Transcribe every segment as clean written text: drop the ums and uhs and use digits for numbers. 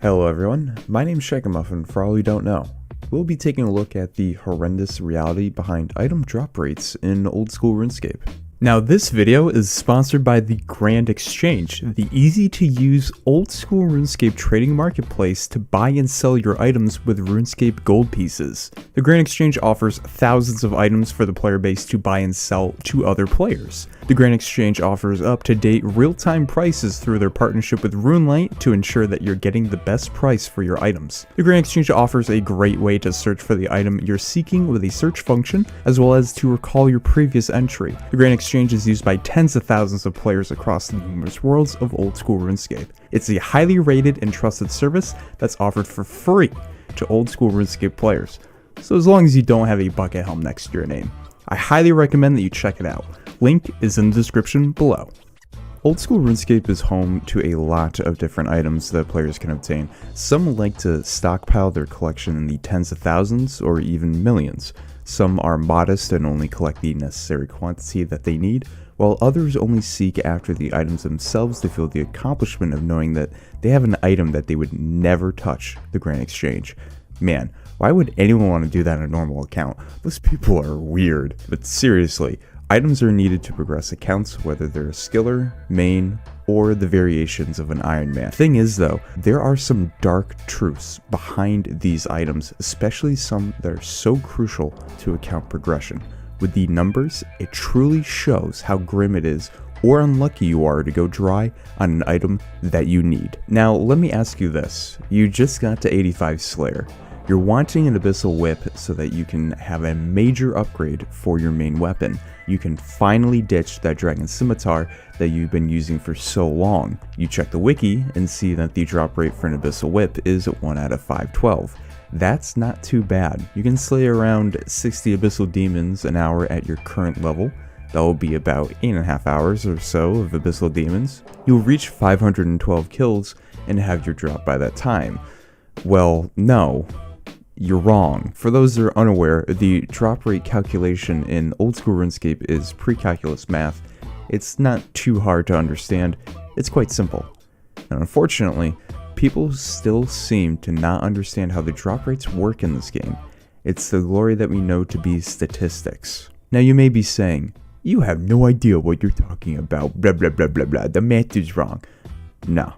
Hello everyone, my name's Shagamuffin for all you don't know. We'll be taking a look at the horrendous reality behind item drop rates in old school RuneScape. Now this video is sponsored by the Grand Exchange, the easy to use old school RuneScape trading marketplace to buy and sell your items with RuneScape gold pieces. The Grand Exchange offers thousands of items for the player base to buy and sell to other players. The Grand Exchange offers up-to-date real-time prices through their partnership with RuneLite to ensure that you're getting the best price for your items. The Grand Exchange offers a great way to search for the item you're seeking with a search function, as well as to recall your previous entry. The Grand Exchange is used by tens of thousands of players across the numerous worlds of old school RuneScape. It's a highly rated and trusted service that's offered for free to old school RuneScape players. So as long as you don't have a bucket helm next to your name, I highly recommend that you check it out. Link is in the description below. Old school RuneScape is home to a lot of different items that players can obtain. Some like to stockpile their collection in the tens of thousands or even millions. Some are modest and only collect the necessary quantity that they need, while others only seek after the items themselves to feel the accomplishment of knowing that they have an item that they would never touch the Grand Exchange. Man, why would anyone want to do that on a normal account? Those people are weird. But seriously, items are needed to progress accounts, whether they're a skiller, main, or the variations of an Iron Man. Thing is though, there are some dark truths behind these items, especially some that are so crucial to account progression. With the numbers, it truly shows how grim it is or unlucky you are to go dry on an item that you need. Now let me ask you this, you just got to 85 Slayer. You're wanting an Abyssal Whip so that you can have a major upgrade for your main weapon. You can finally ditch that Dragon Scimitar that you've been using for so long. You check the wiki and see that the drop rate for an Abyssal Whip is 1 out of 512. That's not too bad. You can slay around 60 Abyssal Demons an hour at your current level. That will be about 8.5 hours or so of Abyssal Demons. You'll reach 512 kills and have your drop by that time. Well, no. You're wrong. For those that are unaware, the drop rate calculation in old school RuneScape is pre-calculus math. It's not too hard to understand. It's quite simple. And unfortunately, people still seem to not understand how the drop rates work in this game. It's the glory that we know to be statistics. Now you may be saying, you have no idea what you're talking about, blah blah blah blah blah, the math is wrong. No,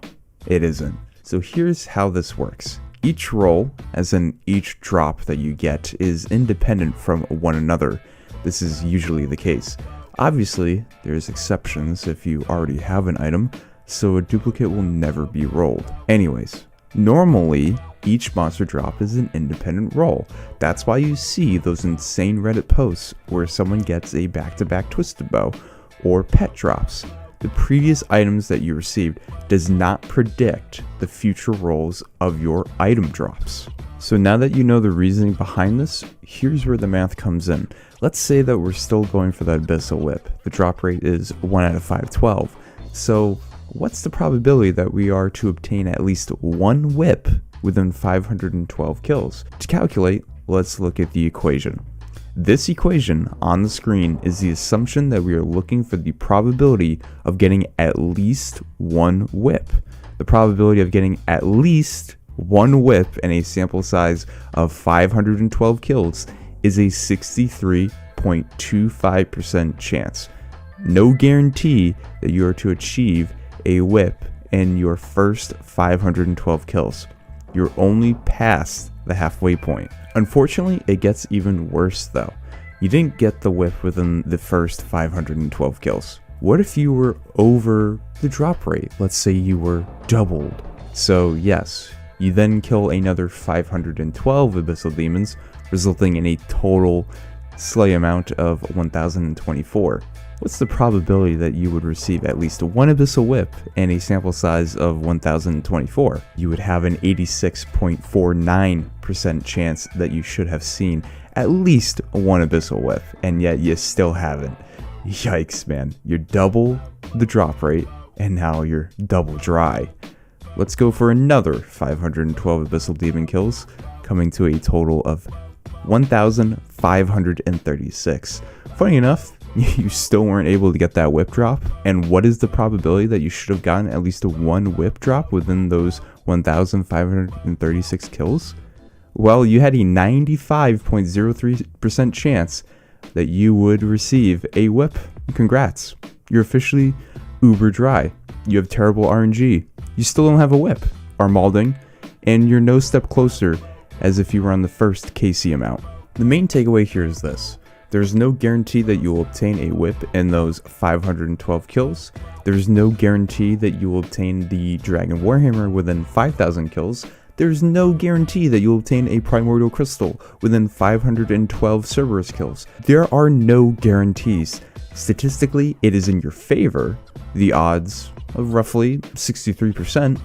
it isn't. So here's how this works. Each roll, as in each drop that you get, is independent from one another. This is usually the case. Obviously, there's exceptions if you already have an item, so a duplicate will never be rolled. Anyways, normally, each monster drop is an independent roll. That's why you see those insane Reddit posts where someone gets a back-to-back twisted bow, or pet drops. The previous items that you received does not predict the future rolls of your item drops. So now that you know the reasoning behind this, here's where the math comes in. Let's say that we're still going for that Abyssal Whip. The drop rate is 1 out of 512. So what's the probability that we are to obtain at least one whip within 512 kills? To calculate, let's look at the equation. This equation on the screen is the assumption that we are looking for the probability of getting at least one whip. The probability of getting at least one whip in a sample size of 512 kills is a 63.25% chance. No guarantee that you are to achieve a whip in your first 512 kills. You're only past the halfway point. Unfortunately, it gets even worse though. You didn't get the whip within the first 512 kills. What if you were over the drop rate? Let's say you were doubled. So yes, you then kill another 512 Abyssal Demons, resulting in a total slay amount of 1024. What's the probability that you would receive at least one Abyssal Whip and a sample size of 1024? You would have an 86.49% chance that you should have seen at least one Abyssal Whip, and yet you still haven't. Yikes, man. You're double the drop rate, and now you're double dry. Let's go for another 512 Abyssal Demon kills, coming to a total of 1,536. Funny enough, you still weren't able to get that whip drop. And what is the probability that you should have gotten at least one whip drop within those 1,536 kills? Well, you had a 95.03% chance that you would receive a whip. Congrats. You're officially uber dry. You have terrible RNG. You still don't have a whip, Armalding, and you're no step closer as if you were on the first KC amount. The main takeaway here is this. There's no guarantee that you will obtain a whip in those 512 kills. There's no guarantee that you will obtain the Dragon Warhammer within 5,000 kills. There's no guarantee that you'll obtain a Primordial Crystal within 512 Cerberus kills. There are no guarantees. Statistically, it is in your favor. The odds of roughly 63%.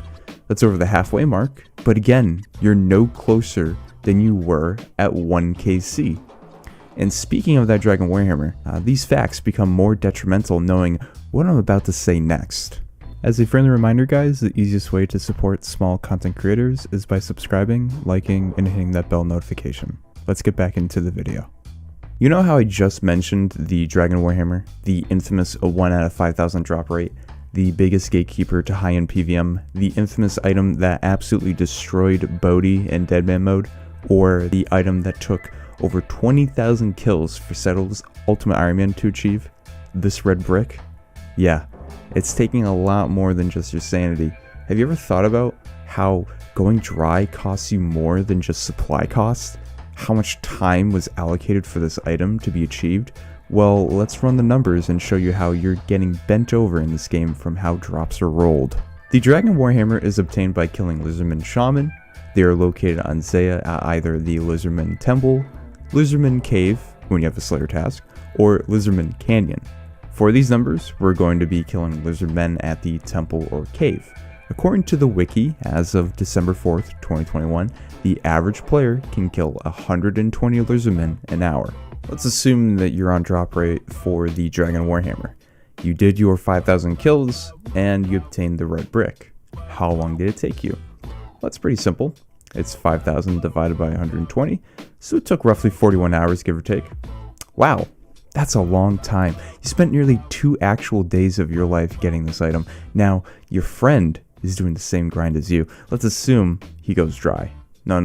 That's over the halfway mark. But again, you're no closer than you were at 1KC. And speaking of that Dragon Warhammer, these facts become more detrimental knowing what I'm about to say next. As a friendly reminder, guys, the easiest way to support small content creators is by subscribing, liking, and hitting that bell notification. Let's get back into the video. You know how I just mentioned the Dragon Warhammer, the infamous 1 out of 5,000 drop rate, the biggest gatekeeper to high-end PVM, the infamous item that absolutely destroyed Bodhi in Deadman mode, or the item that took over 20,000 kills for Settle's Ultimate Iron Man to achieve? This red brick? Yeah, it's taking a lot more than just your sanity. Have you ever thought about how going dry costs you more than just supply costs? How much time was allocated for this item to be achieved? Well, let's run the numbers and show you how you're getting bent over in this game from how drops are rolled. The Dragon Warhammer is obtained by killing Lizardman Shaman. They are located on Zaya at either the Lizardman Temple, Lizardman Cave, when you have a Slayer task, or Lizardman Canyon. For these numbers, we're going to be killing Lizardmen at the Temple or Cave. According to the wiki, as of December 4th, 2021, the average player can kill 120 Lizardmen an hour. Let's assume that you're on drop rate for the Dragon Warhammer. You did your 5,000 kills, and you obtained the red brick. How long did it take you? Well, it's pretty simple. It's 5,000 divided by 120, so it took roughly 41 hours, give or take. Wow, that's a long time. You spent nearly 2 actual days of your life getting this item. Now, your friend is doing the same grind as you. Let's assume he goes dry. No.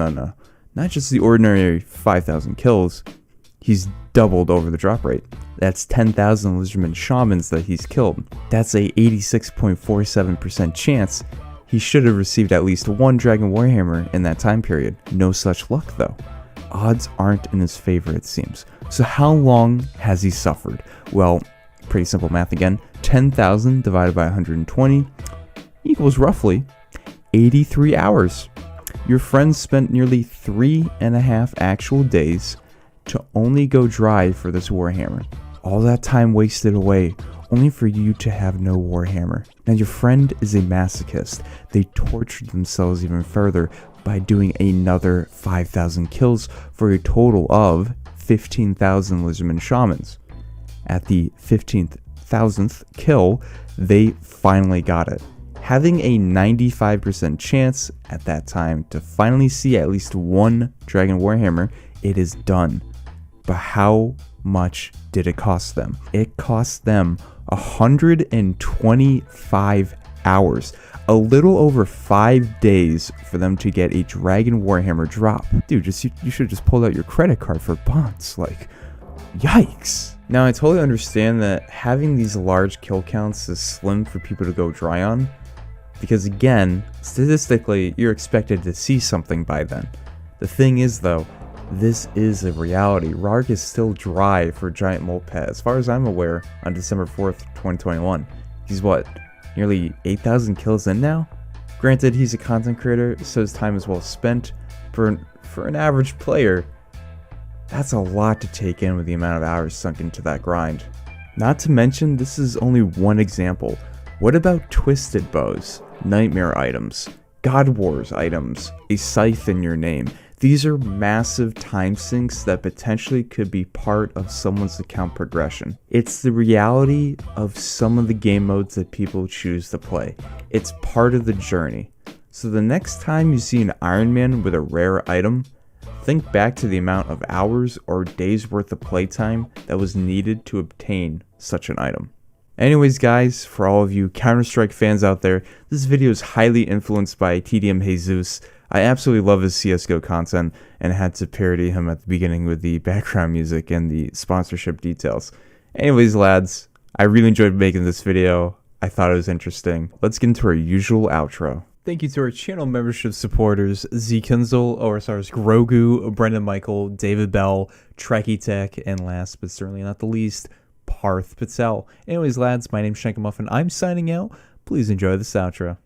Not just the ordinary 5,000 kills. He's doubled over the drop rate. That's 10,000 Lizardman Shamans that he's killed. That's a 86.47% chance he should have received at least 1 Dragon Warhammer in that time period. No such luck though. Odds aren't in his favor, it seems. So how long has he suffered? Well, pretty simple math again. 10,000 divided by 120 equals roughly 83 hours. Your friend spent nearly 3.5 actual days to only go dry for this Warhammer. All that time wasted away, only for you to have no Warhammer. Now your friend is a masochist. They tortured themselves even further by doing another 5,000 kills for a total of 15,000 Lizardman Shamans. At the 15,000th kill, they finally got it. Having a 95% chance at that time to finally see at least 1 Dragon Warhammer, it is done. But how much did it cost them? It cost them 125 hours. A little over 5 days for them to get a Dragon Warhammer drop. Dude, you should just pull out your credit card for bonds. Like, yikes. Now, I totally understand that having these large kill counts is slim for people to go dry on. Because again, statistically, you're expected to see something by then. The thing is though, this is a reality. Rarg is still dry for Giant Moped, as far as I'm aware, on December 4th, 2021. He's what, nearly 8,000 kills in now? Granted, he's a content creator, so his time is well spent. For an average player, that's a lot to take in with the amount of hours sunk into that grind. Not to mention, this is only one example. What about Twisted Bows, Nightmare items, God Wars items, a Scythe in your name? These are massive time sinks that potentially could be part of someone's account progression. It's the reality of some of the game modes that people choose to play. It's part of the journey. So the next time you see an Iron Man with a rare item, think back to the amount of hours or days worth of playtime that was needed to obtain such an item. Anyways guys, for all of you Counter-Strike fans out there, this video is highly influenced by TDM Jesus. I absolutely love his CSGO content and had to parody him at the beginning with the background music and the sponsorship details. Anyways lads, I really enjoyed making this video. I thought it was interesting. Let's get into our usual outro. Thank you to our channel membership supporters, Zkinzel, OSRS Grogu, Brendan Michael, David Bell, Trekkie Tech, and last but certainly not the least, Parth Patel. Anyways lads, my name's Shankmuffin. I'm signing out. Please enjoy this outro.